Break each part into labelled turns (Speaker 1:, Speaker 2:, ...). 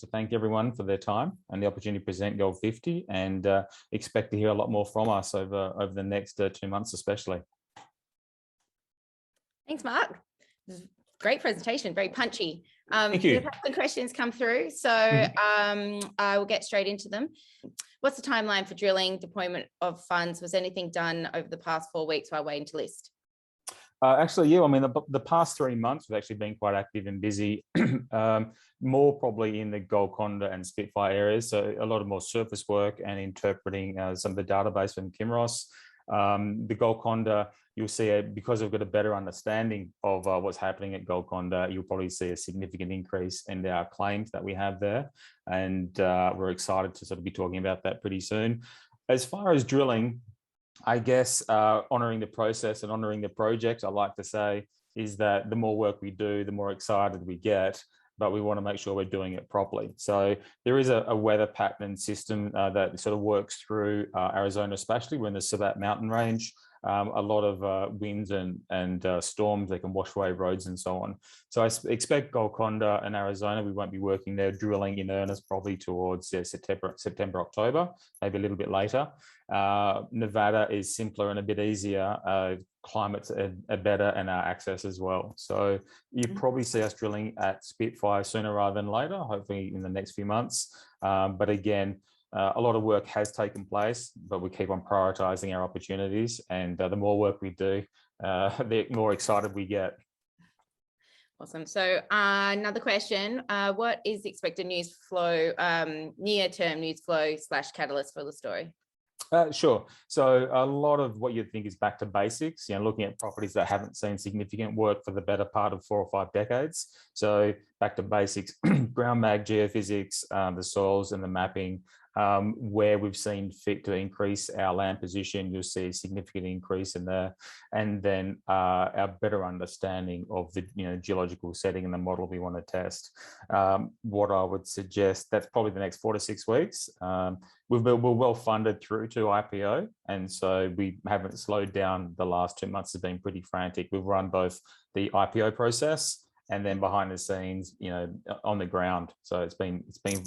Speaker 1: to thank everyone for their time and the opportunity to present Gold 50, and expect to hear a lot more from us over the next 2 months, especially.
Speaker 2: Thanks, Mark. Great presentation, very punchy.
Speaker 1: Thank you.
Speaker 2: We've had some questions come through, so I will get straight into them. What's the timeline for drilling, deployment of funds? Was anything done over the past 4 weeks while waiting to list?
Speaker 1: Actually, yeah, I mean, the past 3 months we've actually been quite active and busy, more probably in the Golconda and Spitfire areas. So a lot of more surface work and interpreting some of the database from Kinross. The Golconda, you'll see, because we've got a better understanding of what's happening at Golconda, you'll probably see a significant increase in our claims that we have there. And we're excited to sort of be talking about that pretty soon. As far as drilling, I guess honouring the process and honouring the project, I like to say, is that the more work we do, the more excited we get, but we want to make sure we're doing it properly. So there is a weather pattern system that sort of works through Arizona, especially when the Sabat mountain range. A lot of winds and storms that can wash away roads and so on. So I expect Golconda and Arizona, we won't be working there drilling in earnest probably towards September, October, maybe a little bit later. Nevada is simpler and a bit easier. Climates are better and our access as well. So you probably see us drilling at Spitfire sooner rather than later, hopefully in the next few months. But again, a lot of work has taken place, but we keep on prioritizing our opportunities, and the more work we do, the more excited we get.
Speaker 2: Awesome. So another question, what is the expected news flow, near-term news flow / catalyst for the story?
Speaker 1: Sure. So a lot of what you'd think is back to basics, looking at properties that haven't seen significant work for the better part of 4 or 5 decades. So back to basics, ground mag, geophysics, the soils and the mapping. Where we've seen fit to increase our land position, you'll see a significant increase in there. And then our better understanding of the geological setting and the model we want to test. What I would suggest, that's probably the next 4 to 6 weeks. We're well funded through to IPO, and so we haven't slowed down. The last 2 months has been pretty frantic. We've run both the IPO process and then behind the scenes, on the ground. So it's been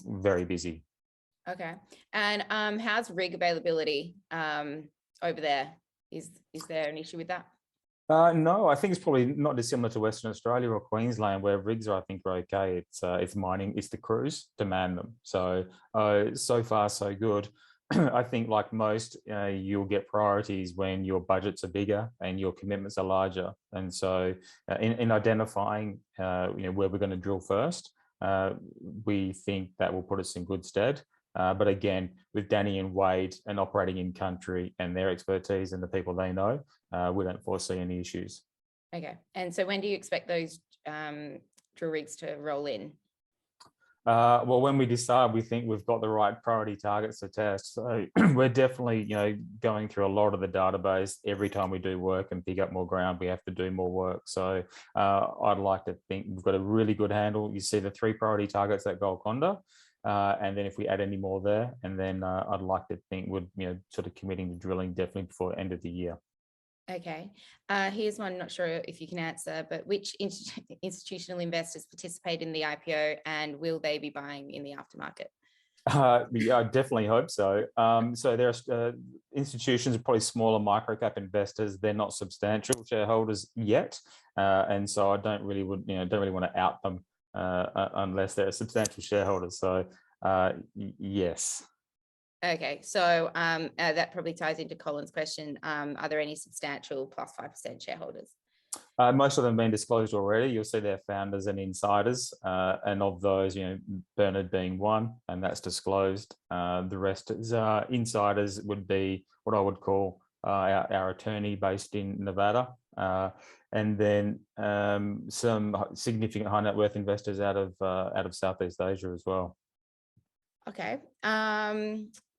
Speaker 1: very busy.
Speaker 2: Okay. And how's rig availability over there? Is there an issue with that?
Speaker 1: No, I think it's probably not dissimilar to Western Australia or Queensland, where rigs are, I think, are okay. It's mining, it's the crews to man them. So so far so good. I think, like most, you'll get priorities when your budgets are bigger and your commitments are larger. And so in identifying where we're going to drill first, we think that will put us in good stead. But again, with Danny and Wade and operating in country and their expertise and the people they know, we don't foresee any issues.
Speaker 2: Okay. And so when do you expect those drill rigs to roll in?
Speaker 1: Well, when we decide we think we've got the right priority targets to test. So we're definitely, going through a lot of the database. Every time we do work and pick up more ground, we have to do more work. So I'd like to think we've got a really good handle. You see the 3 priority targets at Golconda. And then if we add any more there, and then I'd like to think would, sort of committing to drilling definitely before the end of the year.
Speaker 2: Okay. Here's one, not sure if you can answer, but which institutional investors participate in the IPO, and will they be buying in the aftermarket?
Speaker 1: Yeah, I definitely hope so. So there's institutions are probably smaller micro-cap investors. They're not substantial shareholders yet, and so I don't really want to out them unless they're substantial shareholders. So yes.
Speaker 2: Okay, so that probably ties into Colin's question. Are there any substantial plus 5% shareholders?
Speaker 1: Most of them have been disclosed already. You'll see their founders and insiders, and of those, Bernard being one, and that's disclosed. The rest is insiders would be what I would call our attorney based in Nevada, and then some significant high net worth investors out of Southeast Asia as well.
Speaker 2: Okay.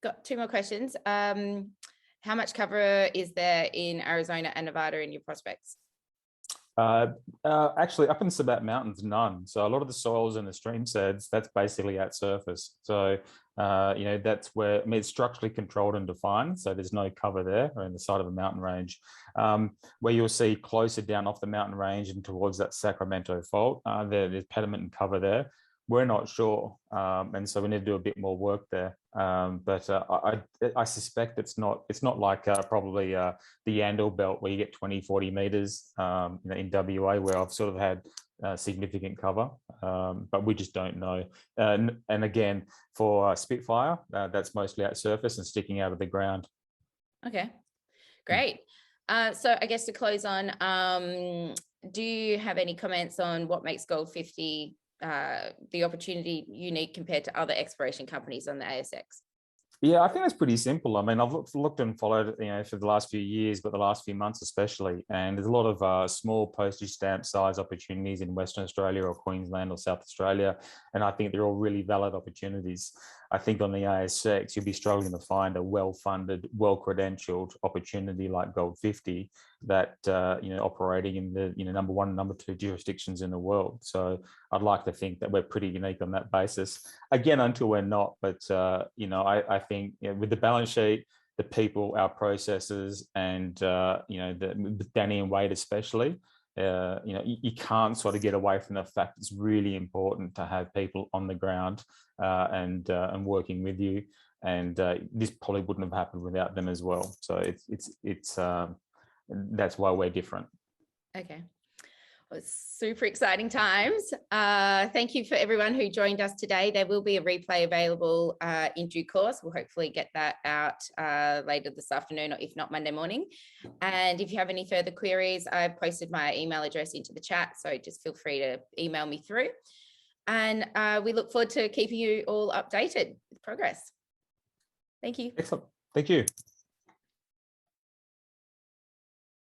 Speaker 2: Got 2 more questions. How much cover is there in Arizona and Nevada in your prospects?
Speaker 1: Actually, up in the Sabat Mountains, none. So a lot of the soils and the stream sets, that's basically at surface. So, that's where, it's structurally controlled and defined. So there's no cover there or in the side of a mountain range. Where you'll see closer down off the mountain range and towards that Sacramento fault, there's pediment and cover there. we're not sure, and so we need to do a bit more work there. But I suspect it's not like probably the Yandal belt where you get 20-40 meters in WA, where I've sort of had significant cover, but we just don't know. And again, for Spitfire, that's mostly at surface and sticking out of the ground.
Speaker 2: Okay, great. So I guess to close on, do you have any comments on what makes Gold 50 the opportunity unique compared to other exploration companies on the ASX?
Speaker 1: Yeah, I think that's pretty simple. I mean, I've looked and followed, for the last few years, but the last few months especially, and there's a lot of small postage stamp size opportunities in Western Australia or Queensland or South Australia, and I think they're all really valid opportunities. I think on the ASX, you'll be struggling to find a well-funded, well-credentialed opportunity like Gold 50 that operating in the number one and number two jurisdictions in the world. So I'd like to think that we're pretty unique on that basis. Again, until we're not, but I think with the balance sheet, the people, our processes, and with Danny and Wade especially, you can't sort of get away from the fact it's really important to have people on the ground and working with you. And this probably wouldn't have happened without them as well. So it's that's why we're different. Okay.
Speaker 2: Well, it's super exciting times. Thank you for everyone who joined us today. There will be a replay available in due course. We'll hopefully get that out later this afternoon, or if not Monday morning. And if you have any further queries, I've posted my email address into the chat, so just feel free to email me through. And we look forward to keeping you all updated with progress. Thank you.
Speaker 1: Excellent. Thank you.